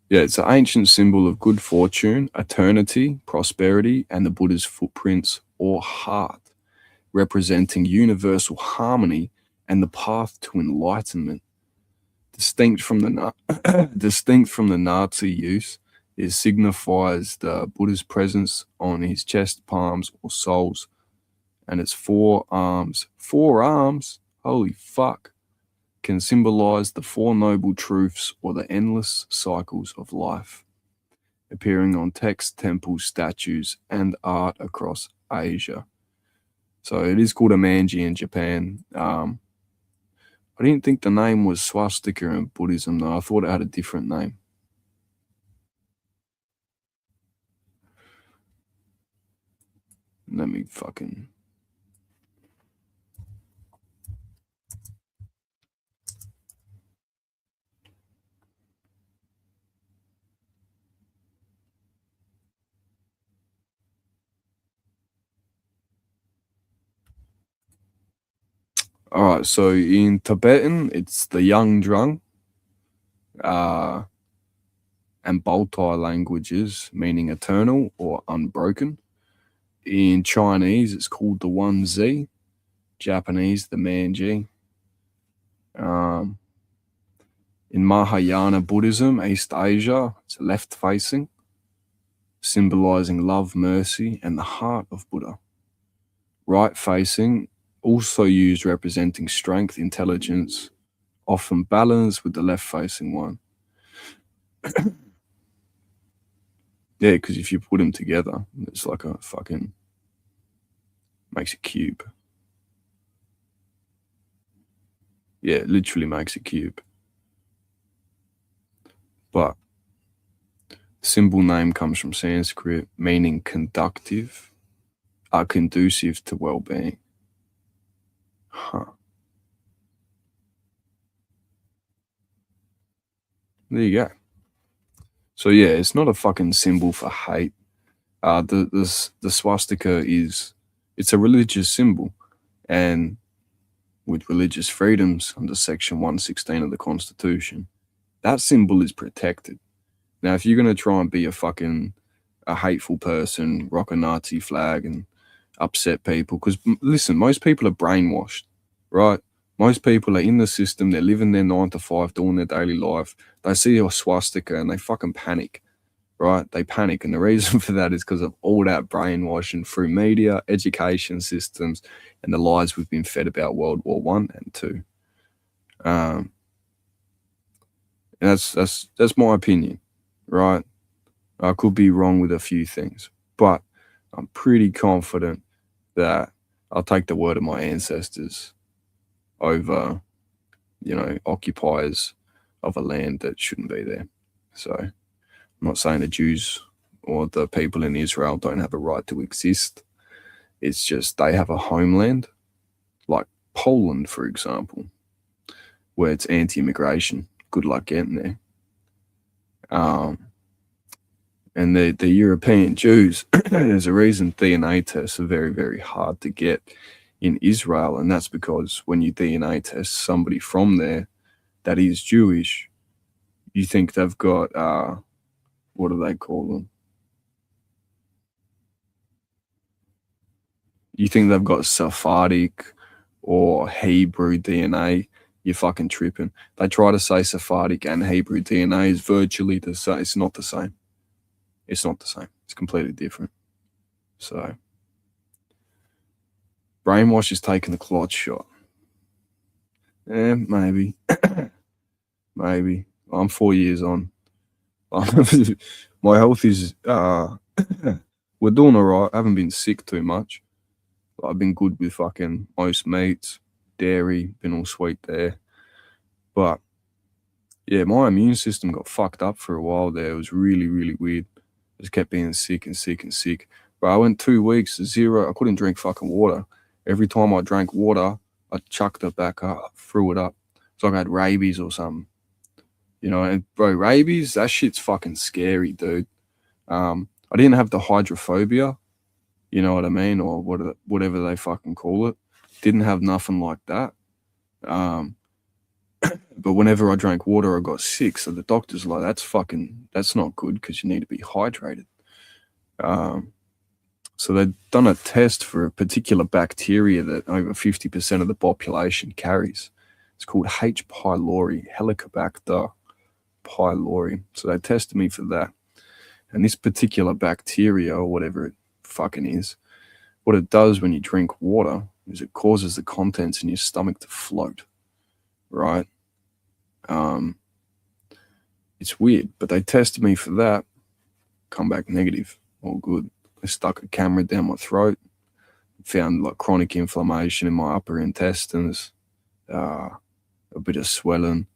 Yeah, it's an ancient symbol of good fortune, eternity, prosperity, and the Buddha's footprints or heart, representing universal harmony and the path to enlightenment. Distinct from the Nazi use, it signifies the Buddha's presence on his chest, palms, or soles, and its four arms. Four arms? Holy fuck. Can symbolize the Four Noble Truths or the endless cycles of life, appearing on texts, temples, statues, and art across Asia. So it is called a manji in Japan. I didn't think the name was swastika in Buddhism, though. I thought it had a different name. Let me fucking... All right, so in Tibetan, it's the Yang Drung and Baltai languages, meaning eternal or unbroken. In Chinese, it's called the 1Z. Japanese, the Manji. In Mahayana Buddhism, East Asia, it's left-facing, symbolizing love, mercy, and the heart of Buddha. Right facing, also used representing strength, intelligence, often balanced with the left facing one. Yeah, because if you put them together, it's like a fucking, makes a cube. Yeah, it literally makes a cube. But symbol name comes from Sanskrit, meaning conductive, are conducive to well-being. Huh. There you go. So yeah, it's not a fucking symbol for hate. The swastika it's a religious symbol, and with religious freedoms under Section 116 of the Constitution, that symbol is protected. Now, if you're gonna try and be a hateful person, rock a Nazi flag and upset people, because listen, most people are brainwashed, right? Most people are in the system, they're living their 9 to 5, doing their daily life. They see a swastika and they fucking panic, right? They panic. And the reason for that is because of all that brainwashing through media, education systems, and the lies we've been fed about World War I and II. And that's my opinion, right? I could be wrong with a few things, but I'm pretty confident that I'll take the word of my ancestors over, occupiers of a land that shouldn't be there. So I'm not saying the Jews or the people in Israel don't have a right to exist. It's just they have a homeland, like Poland, for example, where it's anti-immigration. Good luck getting there. And the European Jews, there's a reason DNA tests are very, very hard to get in Israel, and that's because when you DNA test somebody from there that is Jewish, you think they've got, what do they call them? You think they've got Sephardic or Hebrew DNA, you're fucking tripping. They try to say Sephardic and Hebrew DNA is virtually the same. It's not the same. It's not the same. It's completely different. So, brainwash is taking the clot shot. Maybe. Maybe. I'm 4 years on. My health is, we're doing all right. I haven't been sick too much. I've been good with fucking most meats, dairy, been all sweet there. But, yeah, my immune system got fucked up for a while there. It was really, really weird. I just kept being sick and sick and sick. But I went 2 weeks, 0. I couldn't drink fucking water. Every time I drank water, I chucked it back up, threw it up. It's like I had rabies or something. And bro, rabies, that shit's fucking scary, dude. I didn't have the hydrophobia, you know what I mean? Or whatever they fucking call it. Didn't have nothing like that. But whenever I drank water, I got sick. So the doctor's like, that's not good because you need to be hydrated. So they've done a test for a particular bacteria that over 50% of the population carries. It's called H. pylori, Helicobacter pylori. So they tested me for that. And this particular bacteria, or whatever it fucking is, what it does when you drink water is it causes the contents in your stomach to float, right? It's weird, but they tested me for that, come back negative, all good. They stuck a camera down my throat, found like chronic inflammation in my upper intestines, a bit of swelling,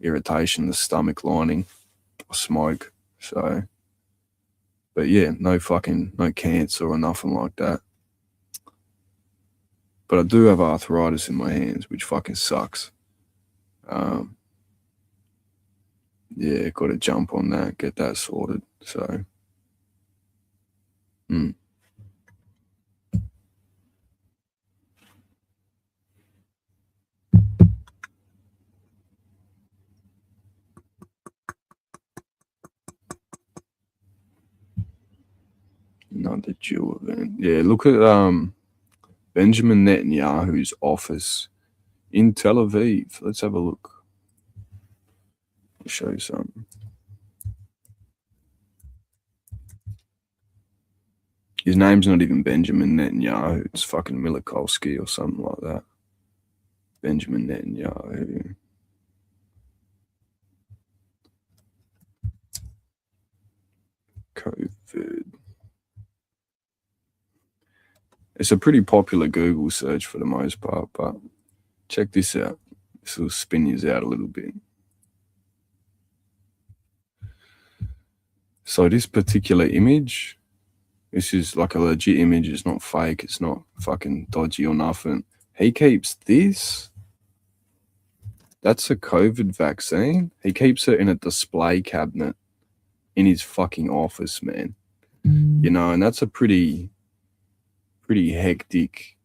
irritation in the stomach lining, smoke. So, but yeah, no cancer or nothing like that. But I do have arthritis in my hands, which fucking sucks. Yeah, got to jump on that, get that sorted. So, Another Jew event. Yeah, look at Benjamin Netanyahu's office in Tel Aviv. Let's have a look. I'll show you something. His name's not even Benjamin Netanyahu. It's fucking Milakolski or something like that. Benjamin Netanyahu. COVID. It's a pretty popular Google search for the most part, but check this out. This will spin you out a little bit. So this particular image, this is like a legit image. It's not fake. It's not fucking dodgy or nothing. He keeps this. That's a COVID vaccine. He keeps it in a display cabinet in his fucking office, man. You know, and that's a pretty hectic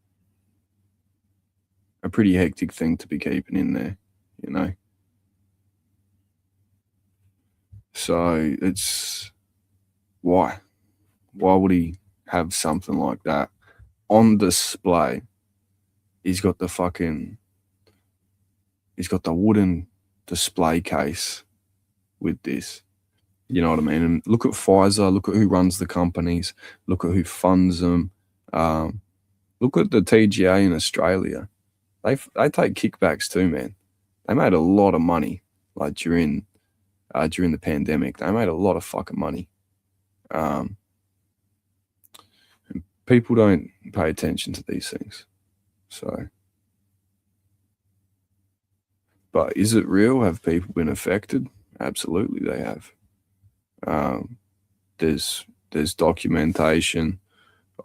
thing to be keeping in there, you know. So it's why would he have something like that on display? He's got the wooden display case with this. You know what I mean? And look at Pfizer, look at who runs the companies, look at who funds them. Look at the TGA in Australia. They take kickbacks too, man. They made a lot of money, like during the pandemic. They made a lot of fucking money. People don't pay attention to these things. So, but is it real? Have people been affected? Absolutely, they have. There's documentation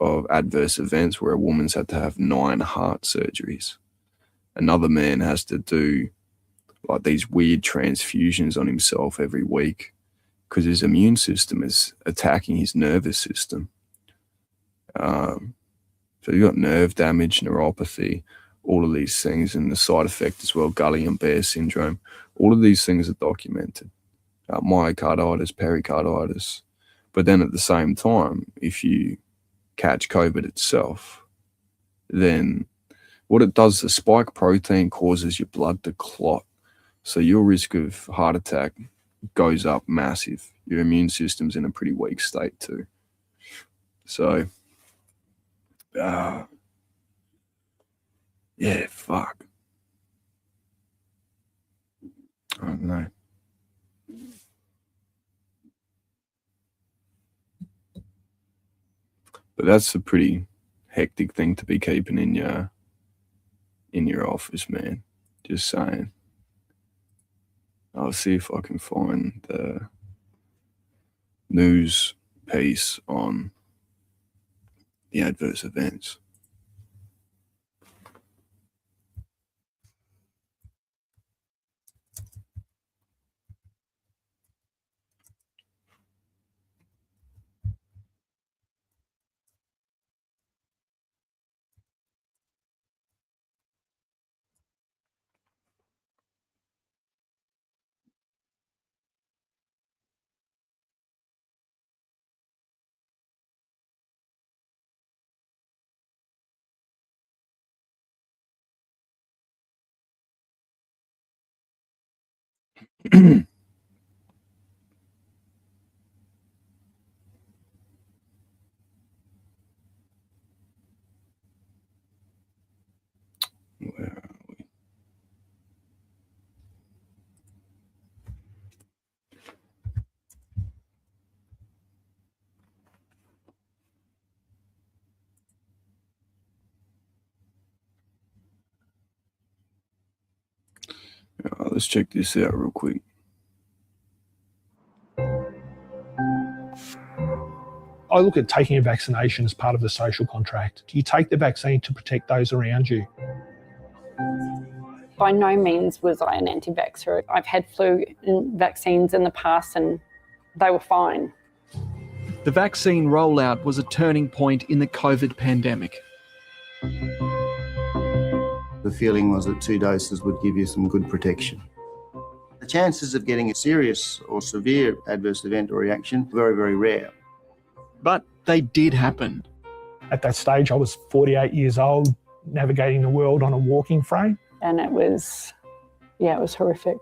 of adverse events where a woman's had to have 9 heart surgeries. Another man has to do like these weird transfusions on himself every week because his immune system is attacking his nervous system. So you've got nerve damage, neuropathy, all of these things, and the side effect as well, Guillain-Barré syndrome. All of these things are documented. Myocarditis, pericarditis. But then at the same time, if you catch COVID itself, then what it does, the spike protein causes your blood to clot. So your risk of heart attack goes up massive. Your immune system's in a pretty weak state too. So, yeah, fuck. I don't know. But that's a pretty hectic thing to be keeping in your office, man. Just saying. I'll see if I can find the news piece on the adverse events. Where are we? Let's check this out real quick. I look at taking a vaccination as part of the social contract. Do you take the vaccine to protect those around you? By no means was I an anti-vaxxer. I've had flu vaccines in the past and they were fine. The vaccine rollout was a turning point in the COVID pandemic. The feeling was that 2 doses would give you some good protection. The chances of getting a serious or severe adverse event or reaction are very, very rare. But they did happen. At that stage, I was 48 years old, navigating the world on a walking frame. And it was horrific.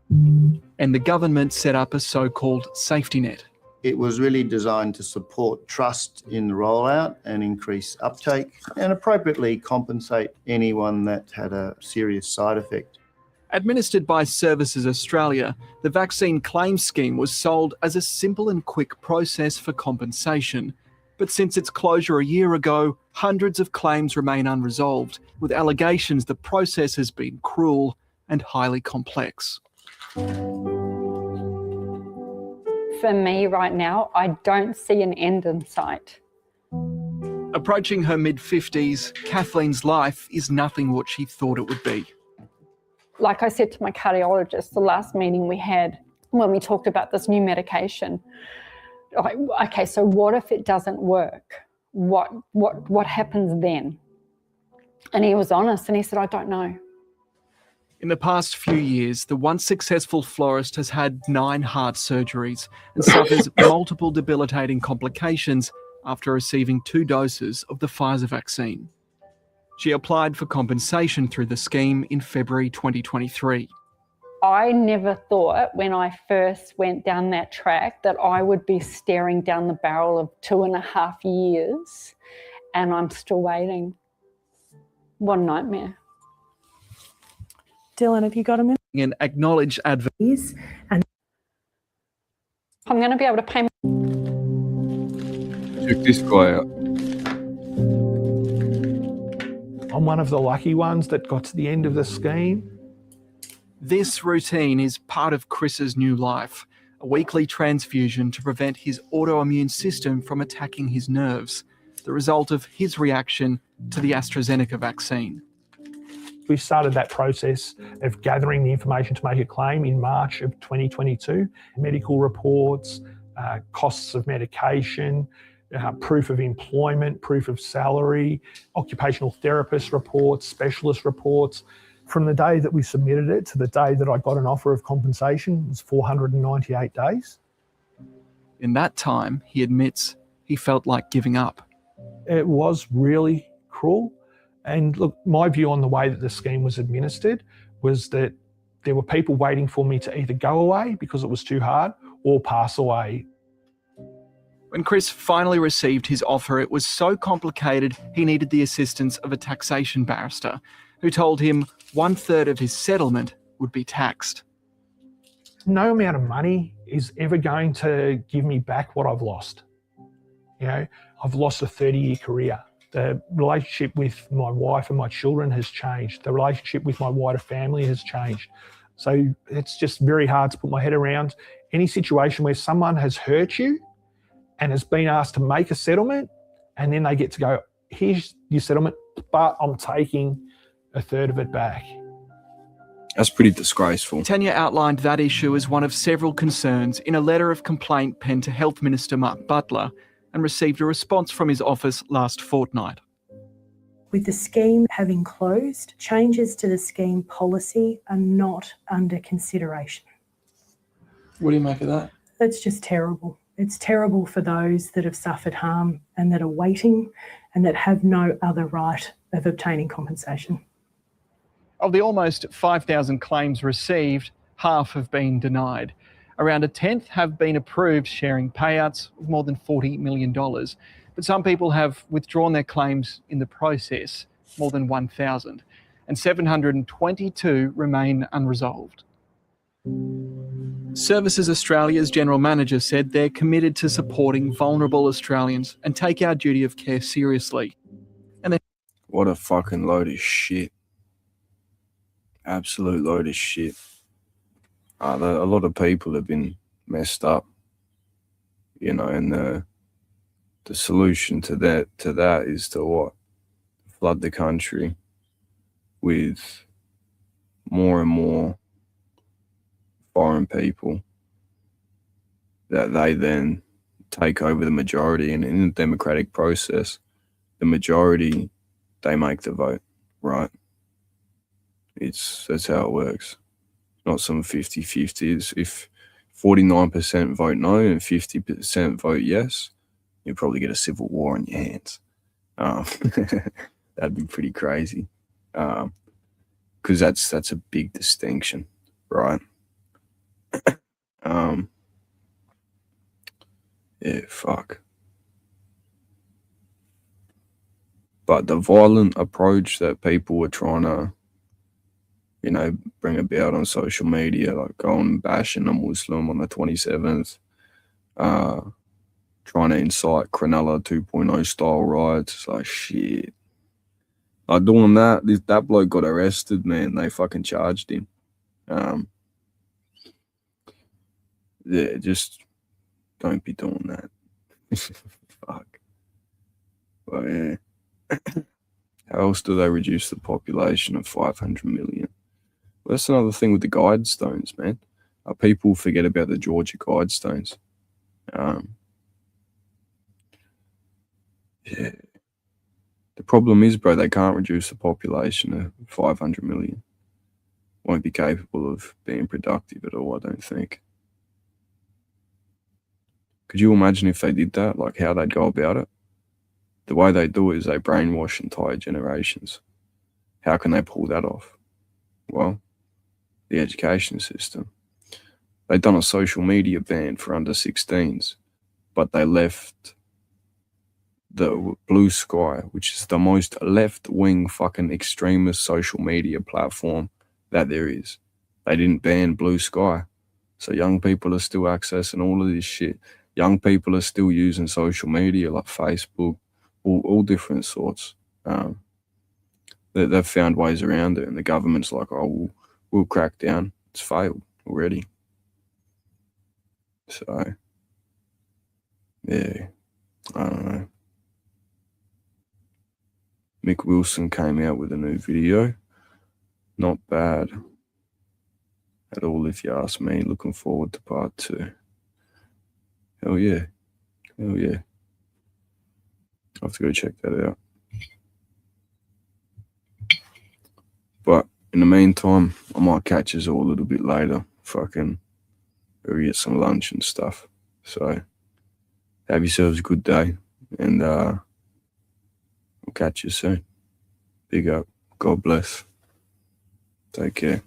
And the government set up a so-called safety net. It was really designed to support trust in the rollout and increase uptake and appropriately compensate anyone that had a serious side effect. Administered by Services Australia, the vaccine claim scheme was sold as a simple and quick process for compensation. But since its closure a year ago, hundreds of claims remain unresolved, with allegations the process has been cruel and highly complex. For me right now, I don't see an end in sight. Approaching her mid-50s, Kathleen's life is nothing what she thought it would be. Like I said to my cardiologist, the last meeting we had when we talked about this new medication, like, okay, so what if it doesn't work? What happens then? And he was honest and he said, I don't know. In the past few years, the once successful florist has had 9 heart surgeries and suffers multiple debilitating complications after receiving 2 doses of the Pfizer vaccine. She applied for compensation through the scheme in February 2023. I never thought when I first went down that track that I would be staring down the barrel of 2.5 years, and I'm still waiting. What a nightmare. Dylan, have you got a minute? An acknowledged advocate. And I'm going to be able to pay. Check this guy out. I'm one of the lucky ones that got to the end of the scheme. This routine is part of Chris's new life, a weekly transfusion to prevent his autoimmune system from attacking his nerves, the result of his reaction to the AstraZeneca vaccine. We started that process of gathering the information to make a claim in March of 2022. Medical reports, costs of medication, proof of employment, proof of salary, occupational therapist reports, specialist reports. From the day that we submitted it to the day that I got an offer of compensation was 498 days. In that time, he admits he felt like giving up. It was really cruel. And look, my view on the way that the scheme was administered was that there were people waiting for me to either go away because it was too hard or pass away. When Chris finally received his offer, it was so complicated he needed the assistance of a taxation barrister who told him 1/3 of his settlement would be taxed. No amount of money is ever going to give me back what I've lost. You know, I've lost a 30-year career. The relationship with my wife and my children has changed. The relationship with my wider family has changed. So it's just very hard to put my head around any situation where someone has hurt you and has been asked to make a settlement, and then they get to go, here's your settlement, but I'm taking 1/3 of it back. That's pretty disgraceful. Tanya outlined that issue as one of several concerns in a letter of complaint penned to Health Minister Mark Butler and received a response from his office last fortnight. with the scheme having closed, changes to the scheme policy are not under consideration. What do you make of that? That's just terrible. It's terrible for those that have suffered harm and that are waiting and that have no other right of obtaining compensation. Of the almost 5,000 claims received, half have been denied. Around a tenth have been approved, sharing payouts of more than $40 million. But some people have withdrawn their claims in the process, more than 1,000, and 722 remain unresolved. Services Australia's General Manager said they're committed to supporting vulnerable Australians and take our duty of care seriously. What a fucking load of shit. Absolute load of shit. A lot of people have been messed up, you know, and the solution to that is to what? Flood the country with more and more foreign people that they then take over the majority, and in the democratic process, the majority, they make the vote, right? That's how it works. Not some 50-50s. If 49% vote no and 50% vote yes, you'll probably get a civil war on your hands. That'd be pretty crazy. Because that's a big distinction, right? Yeah, fuck. But the violent approach that people were trying to, bring about on social media, like going bashing a Muslim on the 27th, trying to incite Cronulla 2.0 style riots. It's like, shit. Like doing that, that bloke got arrested, man. They fucking charged him. Yeah, just don't be doing that. Fuck. But yeah. How else do they reduce the population of 500 million? Well, that's another thing with the Guidestones, man. People forget about the Georgia Guidestones. Yeah. The problem is, bro, they can't reduce the population of 500 million. Won't be capable of being productive at all, I don't think. Could you imagine if they did that, like how they'd go about it? The way they do it is they brainwash entire generations. How can they pull that off? Well, the education system. They've done a social media ban for under 16s, but they left the Blue Sky, which is the most left-wing fucking extremist social media platform that there is. They didn't ban Blue Sky. So young people are still accessing all of this shit. Young people are still using social media like Facebook, all different sorts. They've found ways around it, and the government's like, oh, we'll crack down. It's failed already. So, yeah, I don't know. Mick Wilson came out with a new video. Not bad at all, if you ask me. Looking forward to part 2. Hell yeah. Hell yeah. I'll have to go check that out. But in the meantime, I might catch us all a little bit later. Fucking go get some lunch and stuff. So have yourselves a good day, and I'll catch you soon. Big up. God bless. Take care.